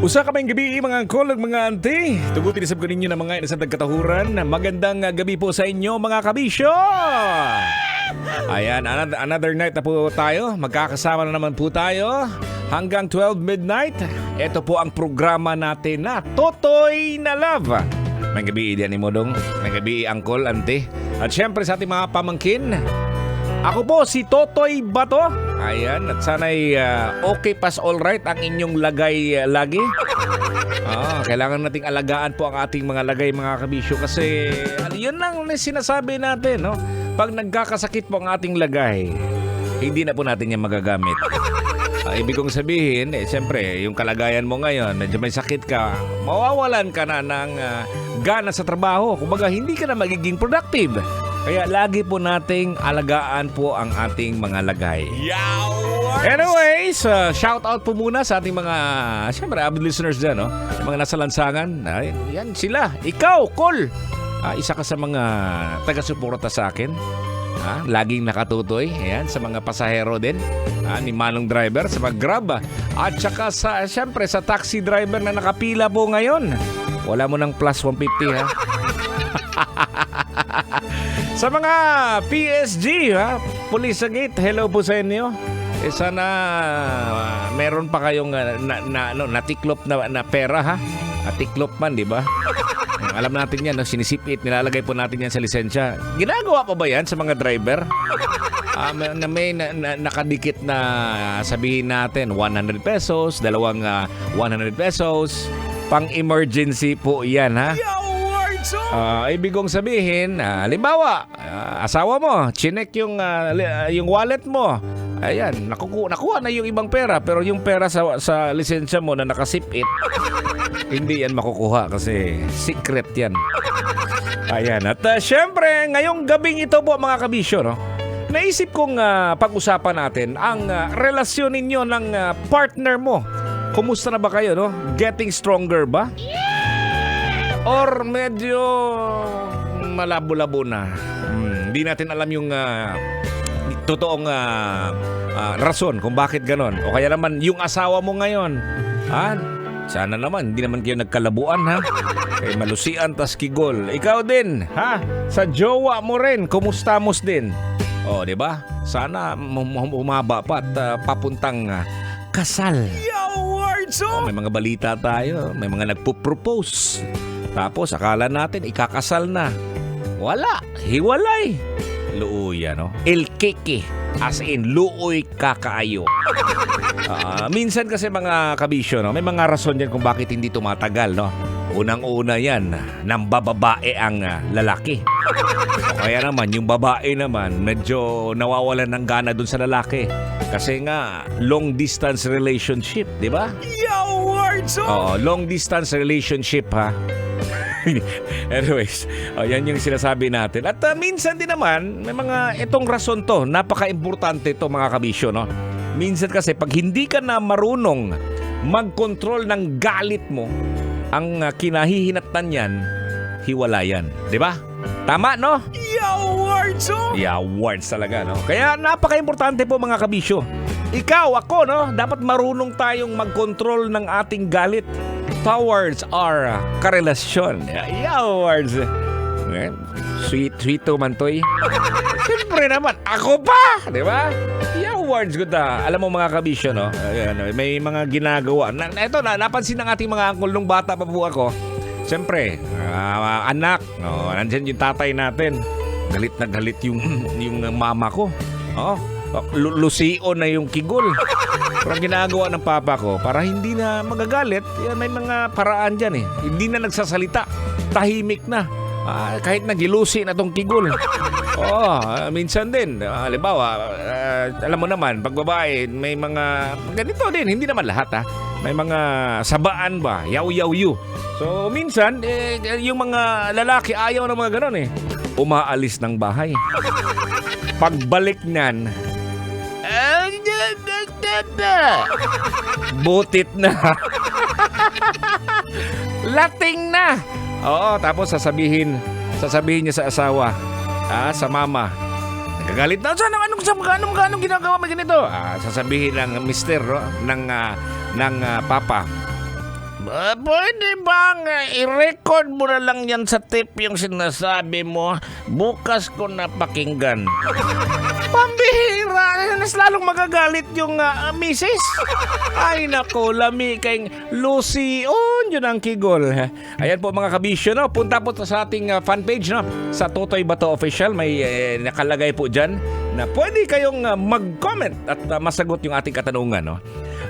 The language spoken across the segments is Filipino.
Usa kaming gabi mga angkol ug mga auntie. Tugutin isab ko ninyo na mga inasang tagkatahuran. Magandang gabi po sa inyo mga kabisyo. Ayan, another night na po tayo. Magkakasama na naman po tayo hanggang 12 midnight. Ito po ang programa natin na Totoy na Love. May gabi diyan ni Modong. May gabi angkol, auntie. At syempre sa ating mga pamangkin, ako po si Totoy Bato. Ayan, at sana'y okay pas alright ang inyong lagay lagi. Kailangan nating alagaan po ang ating mga lagay mga kabisyo kasi yun lang sinasabi natin, no? Pag nagkakasakit po ang ating lagay, hindi na po natin yan magagamit. Ibig kong sabihin, siyempre, yung kalagayan mo ngayon, medyo may sakit ka, mawawalan ka na ng gana sa trabaho. Kumbaga, hindi ka na magiging productive. Kaya lagi po nating alagaan po ang ating mga lagay. Anyways, shout out po muna sa ating mga, siyempre, avid listeners dyan, no? Yung mga nasa lansangan. Yan sila. Ikaw, Col. Isa ka sa mga taga-suporta sa akin. Laging nakatutoy. Ayan, sa mga pasahero din. Ni Manong Driver, sa mga Grab. At saka sa, siyempre, sa taxi driver na nakapila po ngayon. Wala mo ng plus 150, ha? Sa mga PSG, Police Gate, hello po sa inyo. Sana meron pa kayong natiklop na pera, ha? Tiklop man, di ba? Alam natin yan, sinisipit, nilalagay po natin yan sa lisensya. Ginagawa pa ba yan sa mga driver? Na may nakadikit na sabihin natin 100 pesos, dalawang 100 pesos, pang emergency po yan, ha? Ibig kong sabihin, halimbawa, asawa mo, chinek yung wallet mo. Ayan, nakuha na yung ibang pera, pero yung pera sa lisensya mo na nakasipit, hindi yan makukuha kasi secret yan. Ayan, at syempre, ngayong gabing ito po mga kabisyo, no? Naisip kong pag-usapan natin ang relasyon ninyo ng partner mo. Kumusta na ba kayo, no? Getting stronger ba? Or medyo malabo-labo na. Hindi natin alam yung totoong rason kung bakit ganon. O kaya naman yung asawa mo ngayon. Sana naman, hindi naman kayo nagkalabuan, ha? Kay malusian tas kigol. Ikaw din, ha? Sa jowa mo rin, kumustamos din. O, di ba? Sana umaba pa at papuntang kasal. May mga balita tayo, may mga nagpo-propose. Tapos akala natin ikakasal na. Wala, hiwalay. Luuya, no? El keke, as in luoy kakaayo. Minsan kasi mga kabisyo, no? May mga rason yan kung bakit hindi tumatagal, no? Unang-una yan, nang bababae ang lalaki. Kaya naman, yung babae naman, medyo nawawalan ng gana dun sa lalaki. Kasi nga, long distance relationship, di ba? Long distance relationship, ha? Anyways, yan yung sinasabi natin. At minsan din naman, may mga itong rason to, napaka-importante to mga kabisyo, no? Minsan kasi pag hindi ka na marunong mag-control ng galit mo, ang kinahihinatnan yan, hiwalayan. Di ba? Tama, no? Words talaga, no? Kaya napaka-importante po mga kabisyo. Ikaw, ako, no? Dapat marunong tayong mag-control ng ating galit towards our karelasyon. Words. Sweet man to, eh. Siyempre naman, ako pa! Di ba? Words good na. Alam mo mga kabisyo, no? Ayan, may mga ginagawa. Ito na, napansin ng ating mga angkol nung bata pa po ako. Siyempre, anak, no? Nandyan yung tatay natin. Galit na galit yung mama ko. Lusio na yung kigol. Pero ginagawa ng papa ko, para hindi na magagalit, may mga paraan dyan, eh. Hindi na nagsasalita. Tahimik na. Kahit nagilusi na tong kigol. Minsan din. Halimbawa, alam mo naman, pag babae, may mga ganito din. Hindi naman lahat, ha. May mga sabaan ba? Yaw-yaw-yu. So, minsan, yung mga lalaki ayaw ng mga ganon, eh. Umaalis ng bahay. Pagbalik niyan, butit na. Lating na. Tapos sasabihin niya sa asawa, sa mama, nagagalit na, anong ginagawa mo ganito? Sasabihin ng mister, no? ng papa, Pwede bang i-record mo na lang yan sa tape yung sinasabi mo? Bukas ko napakinggan. Pambihira! Mas lalong magagalit yung misis. Ay nako, lami kay Lucy. Yun ang kigol. Ayan po mga kabisyo, no? Punta po sa ating fan page, no? Sa Totoy Bato Official. May nakalagay po dyan na pwede kayong mag-comment at masagot yung ating katanungan, no?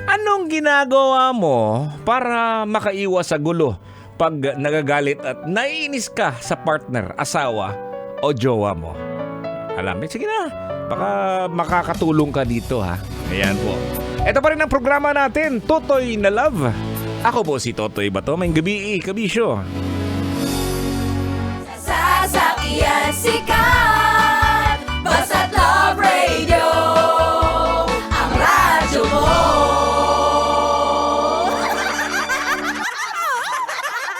Anong ginagawa mo para makaiwas sa gulo pag nagagalit at naiinis ka sa partner, asawa o jowa mo? Alam, sige na. Baka makakatulong ka dito, ha? Ayan po. Ito pa rin ang programa natin, Totoy na Love. Ako po si Totoy Bato. May gabi, kabisyo.